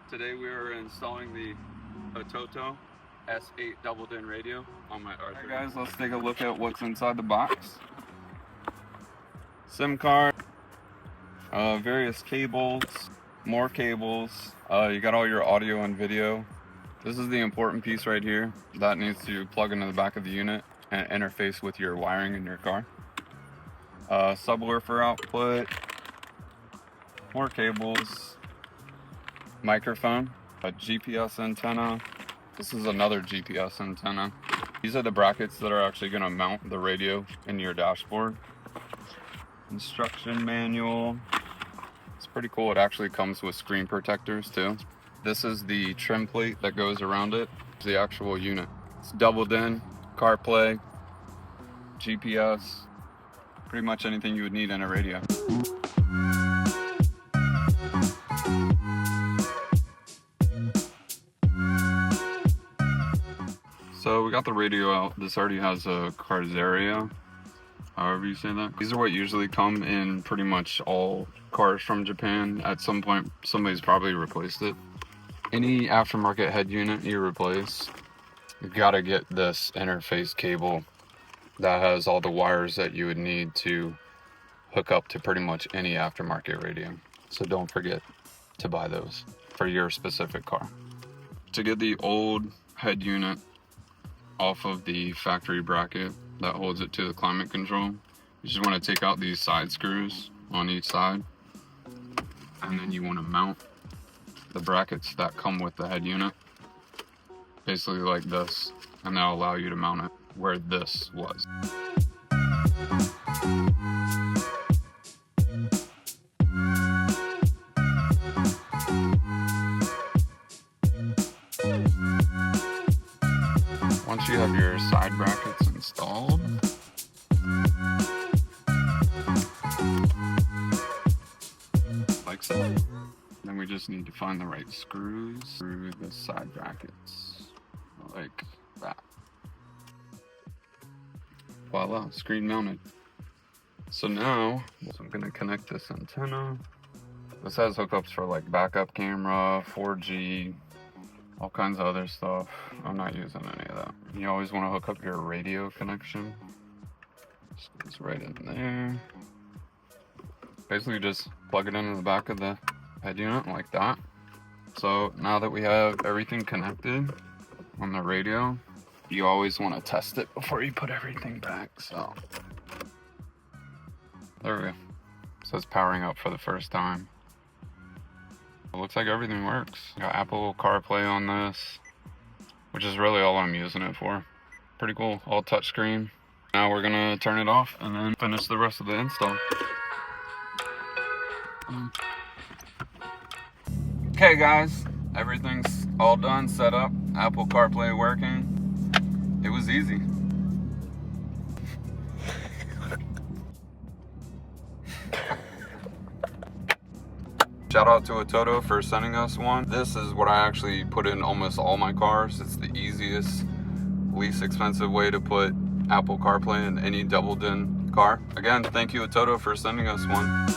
Today we are installing the ATOTO S8 double-din radio on my R34. Alright guys, let's take a look at what's inside the box. SIM card, various cables, more cables. You got all your audio and video. This is the important piece right here. That needs to plug into the back of the unit and interface with your wiring in your car. Subwoofer output, more cables, microphone, a GPS antenna. This is another GPS antenna. These are the brackets that are actually going to mount the radio in your dashboard. Instruction manual. It's pretty cool. It actually comes with screen protectors too. This is the trim plate that goes around it. It's the actual unit. It's doubled in, CarPlay, GPS, pretty much anything you would need in a radio. So we got the radio out. This already has a Carzaria, however you say that. These are what usually come in pretty much all cars from Japan. At some point, somebody's probably replaced it. Any aftermarket head unit you replace, you've got to get this interface cable that has all the wires that you would need to hook up to pretty much any aftermarket radio. So don't forget to buy those for your specific car. To get the old head unit off of the factory bracket that holds it to the climate control, you just want to take out these side screws on each side, and then you want to mount the brackets that come with the head unit, basically like this, and that'll allow you to mount it where this was. Once you have your side brackets installed, like so, then we just need to find the right screws through the side brackets, like that. Voila, screen mounted. So now, I'm gonna connect this antenna. This has hookups for like backup camera, 4G, all kinds of other stuff. I'm not using any of that. You always want to hook up your radio connection. Just goes right in there. Basically just plug it into the back of the head unit like that. So now that we have everything connected on the radio, you always want to test it before you put everything back. So there we go. So it's powering up for the first time. It looks like everything works. Got Apple CarPlay on this, which is really all I'm using it for. Pretty cool, all touchscreen. Now we're gonna turn it off and then finish the rest of the install. Okay guys, everything's all done, set up, Apple CarPlay working. It was easy. Shout out to ATOTO for sending us one. This is what I actually put in almost all my cars. It's the easiest, least expensive way to put Apple CarPlay in any double-din car. Again, thank you ATOTO for sending us one.